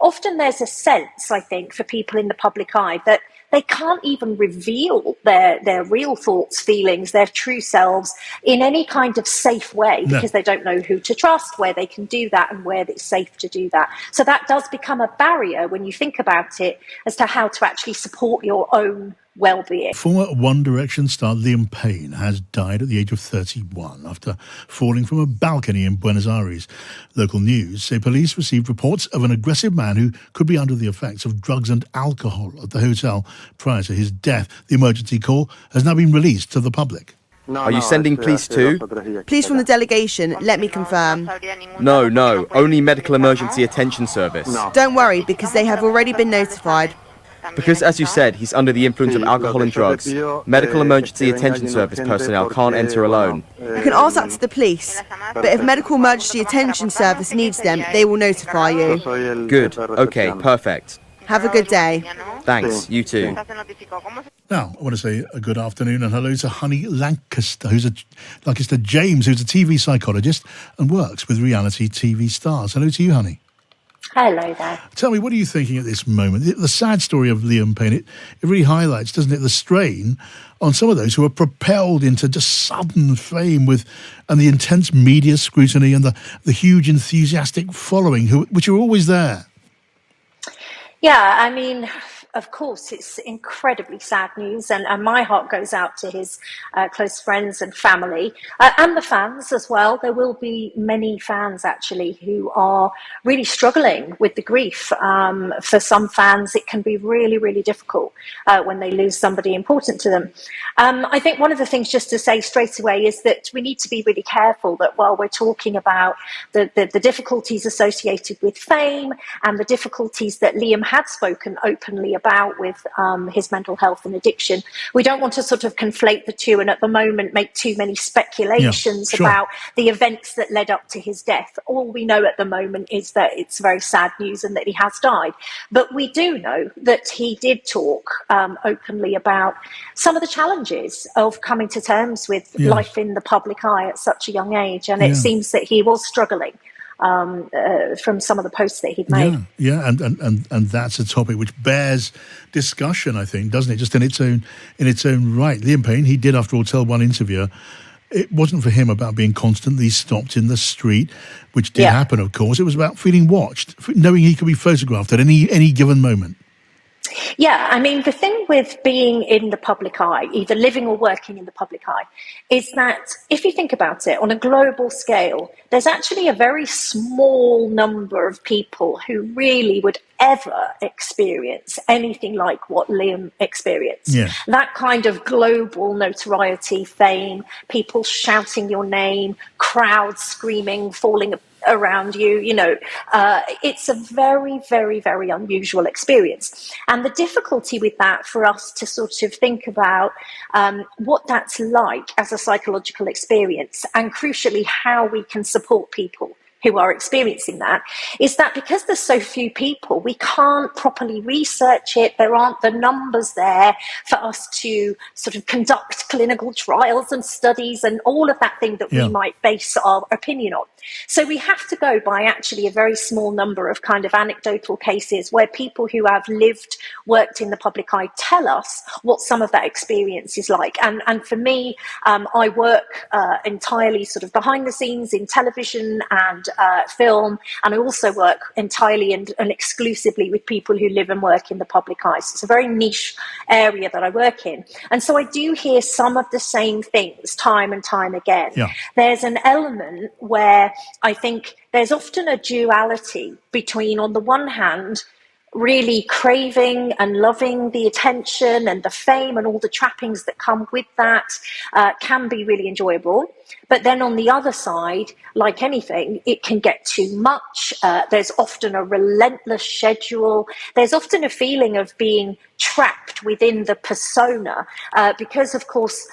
often there's a sense, I think, for people in the public eye that they can't even reveal their real thoughts, feelings, their true selves in any kind of safe way because they don't know who to trust, where they can do that and where it's safe to do that. So that does become a barrier when you think about it as to how to actually support your own well-being. Former One Direction star Liam Payne has died at the age of 31 after falling from a balcony in Buenos Aires. Local news say police received reports of an aggressive man who could be under the effects of drugs and alcohol at the hotel prior to his death. The emergency call has now been released to the public. Are you sending police too? Police from the delegation, let me confirm. No, only Medical Emergency Attention Service. Don't worry, because they have already been notified. Because, as you said, he's under the influence of alcohol and drugs. Medical Emergency Attention Service personnel can't enter alone. You can ask that to the police, but if Medical Emergency Attention Service needs them, they will notify you. Good. Okay, perfect. Have a good day. Thanks, you too. Now, I want to say a good afternoon and hello to Honey Lancaster-James, who's a TV psychologist and works with reality TV stars. Hello to you, Honey. Hello there. Tell me, what are you thinking at this moment? The sad story of Liam Payne, it really highlights, doesn't it, the strain on some of those who are propelled into just sudden fame and the intense media scrutiny and the huge enthusiastic following which are always there. Yeah, I mean, of course, it's incredibly sad news, and my heart goes out to his close friends and family, and the fans as well. There will be many fans, actually, who are really struggling with the grief. For some fans, it can be really, really difficult when they lose somebody important to them. I think one of the things just to say straight away is that we need to be really careful that while we're talking about the difficulties associated with fame and the difficulties that Liam had spoken openly about with his mental health and addiction, we don't want to sort of conflate the two and at the moment make too many speculations about the events that led up to his death. All we know at the moment is that it's very sad news and that he has died. But we do know that he did talk openly about some of the challenges of coming to terms with life in the public eye at such a young age. And it seems that he was struggling from some of the posts that he'd made. And that's a topic which bears discussion, I think, doesn't it? Just in its own right. Liam Payne, he did, after all, tell one interviewer it wasn't for him about being constantly stopped in the street, which did happen, of course. It was about feeling watched, knowing he could be photographed at any given moment. Yeah, I mean, the thing with being in the public eye, either living or working in the public eye, is that if you think about it on a global scale, there's actually a very small number of people who really would ever experience anything like what Liam experienced. Yeah. That kind of global notoriety, fame, people shouting your name, crowds screaming, falling around you, it's a very, very, very unusual experience. And the difficulty with that for us to sort of think about what that's like as a psychological experience, and crucially how we can support people who are experiencing that, is that because there's so few people, we can't properly research it. There aren't the numbers there for us to sort of conduct clinical trials and studies and all of that thing that we might base our opinion on. So we have to go by actually a very small number of kind of anecdotal cases where people who have worked in the public eye tell us what some of that experience is like. And for me, I work entirely sort of behind the scenes in television and film, and I also work entirely and exclusively with people who live and work in the public eye. So it's a very niche area that I work in. And so I do hear some of the same things time and time again. Yeah. There's an element where I think there's often a duality between, on the one hand, really craving and loving the attention and the fame and all the trappings that come with that can be really enjoyable. But then on the other side, like anything, it can get too much. There's often a relentless schedule. There's often a feeling of being trapped within the persona because, of course,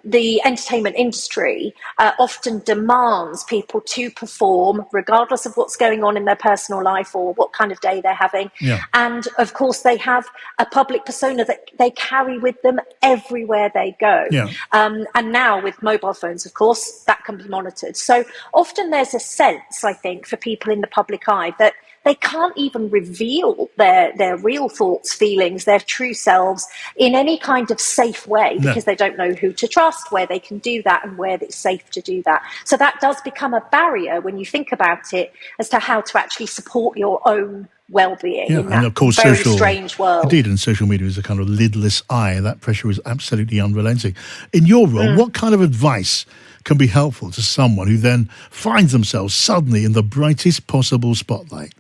the entertainment industry often demands people to perform regardless of what's going on in their personal life or what kind of day they're having. Yeah. And of course, they have a public persona that they carry with them everywhere they go. Yeah. And now with mobile phones, of course, that can be monitored. So often there's a sense, I think, for people in the public eye that they can't even reveal their real thoughts, feelings, their true selves in any kind of safe way, because they don't know who to trust, where they can do that, and where it's safe to do that. So that does become a barrier when you think about it as to how to actually support your own well-being in that, and of course, very strange world. Indeed, and social media is a kind of lidless eye. That pressure is absolutely unrelenting. In your role, what kind of advice can be helpful to someone who then finds themselves suddenly in the brightest possible spotlight?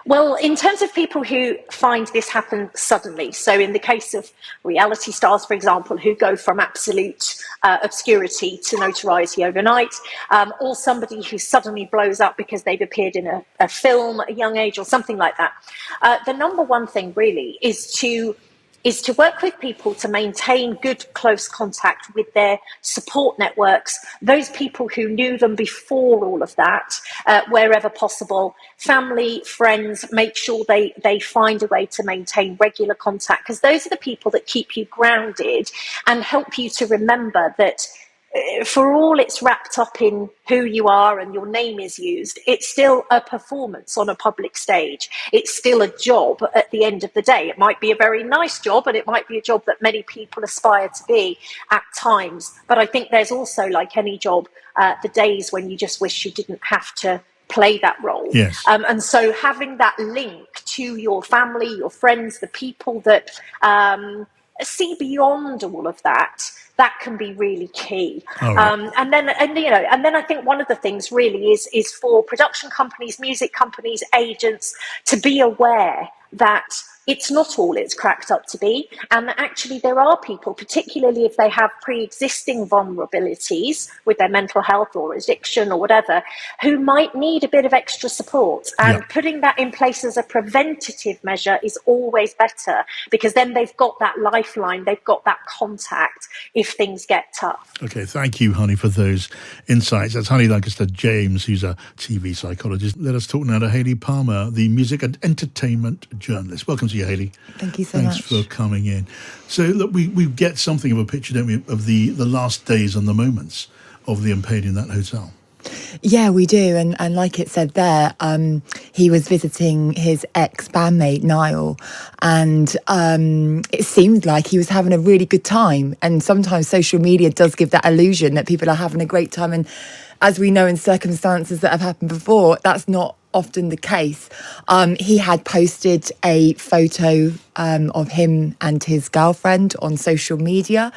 Well, in terms of people who find this happen suddenly, so in the case of reality stars, for example, who go from absolute obscurity to notoriety overnight, or somebody who suddenly blows up because they've appeared in a film at a young age or something like that, the number one thing really is to work with people to maintain good, close contact with their support networks, those people who knew them before all of that, wherever possible. Family, friends, make sure they find a way to maintain regular contact, because those are the people that keep you grounded and help you to remember that for all it's wrapped up in who you are and your name is used, it's still a performance on a public stage. It's still a job at the end of the day. It might be a very nice job, and it might be a job that many people aspire to be at times. But I think there's also, like any job, the days when you just wish you didn't have to play that role. Yes. And so having that link to your family, your friends, the people that see beyond all of that can be really key. Right. And then I think one of the things really is for production companies, music companies, agents to be aware that it's not all it's cracked up to be, and that actually there are people, particularly if they have pre-existing vulnerabilities with their mental health or addiction or whatever, who might need a bit of extra support. And putting that in place as a preventative measure is always better, because then they've got that lifeline, they've got that contact if things get tough. Okay, thank you, Honey, for those insights. That's Honey Lancaster-James, who's a TV psychologist. Let us talk now to Hayley Palmer, the music and entertainment journalist. Welcome to you, Hayley. Thank you so much. Thanks for coming in. So, look, we get something of a picture, don't we, of the last days and the moments of Liam Payne in that hotel. Yeah, we do. And like it said there, he was visiting his ex-bandmate, Niall, and it seemed like he was having a really good time. And sometimes social media does give that illusion that people are having a great time. And as we know, in circumstances that have happened before, that's not often the case. He had posted a photo of him and his girlfriend on social media,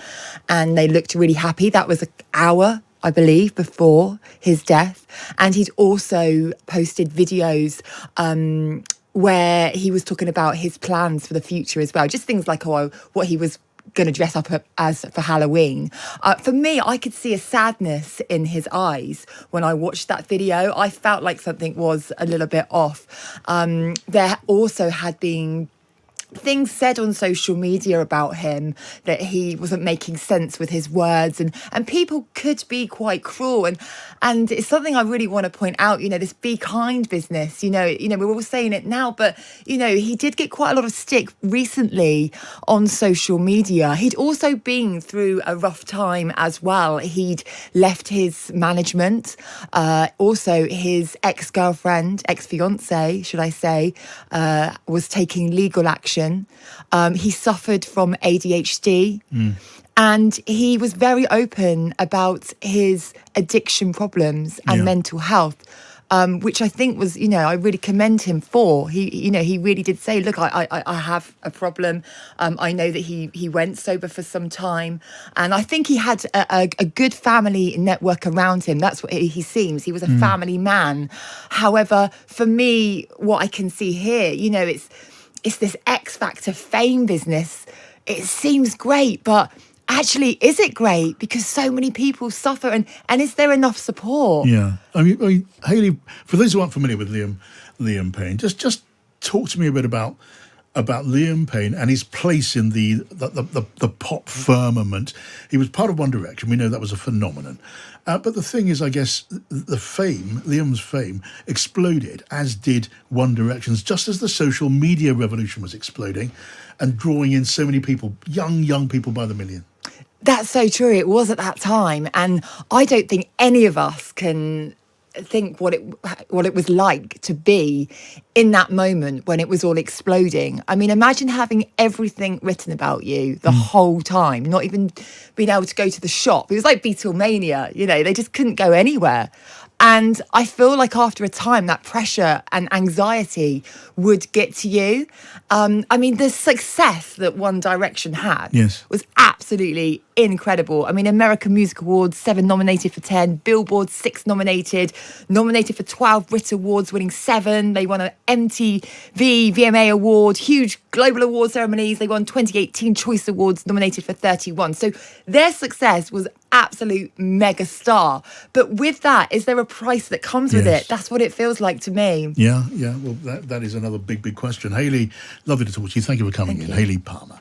and they looked really happy. That was an hour, I believe, before his death. And he'd also posted videos where he was talking about his plans for the future as well. Just things like what he was going to dress up as for Halloween. For me, I could see a sadness in his eyes when I watched that video. I felt like something was a little bit off. There also had been things said on social media about him, that he wasn't making sense with his words, and people could be quite cruel, and it's something I really want to point out. This be kind business, we're all saying it now, but he did get quite a lot of stick recently on social media. He'd also been through a rough time as well. He'd left his management, also his ex-fiance, should I say, was taking legal action. He suffered from ADHD, and he was very open about his addiction problems and mental health, which I think was, I really commend him for. He really did say, look, I have a problem. I know that he went sober for some time, and I think he had a good family network around him. That's what he seems. He was a family man. However, for me, what I can see here, it's this X Factor fame business. It seems great, but actually, is it great? Because so many people suffer, and is there enough support? Yeah. I mean, Hayley, for those who aren't familiar with Liam Payne, just talk to me a bit about Liam Payne and his place in the pop firmament. He was part of One Direction. We know that was a phenomenon. But the thing is, I guess, Liam's fame exploded, as did One Direction's, just as the social media revolution was exploding and drawing in so many people, young people by the million. That's so true. It was at that time. And I don't think any of us can think what it was like to be in that moment when it was all exploding. I mean, imagine having everything written about you the whole time, not even being able to go to the shop. It was like Beatlemania, they just couldn't go anywhere. And I feel like after a time, that pressure and anxiety would get to you. I mean, the success that One Direction had was absolutely incredible. I mean, American Music Awards, 7 nominated for 10, Billboard 6 nominated for 12 Brit Awards, winning 7. They won an MTV VMA Award, huge global award ceremonies. They won 2018 Choice Awards, nominated for 31. So their success was absolute mega star. But with that, is there a price that comes with it? That's what it feels like to me. Yeah. Well, that is another big question. Hayley, lovely to talk to you. Thank you for coming in. Hayley Palmer.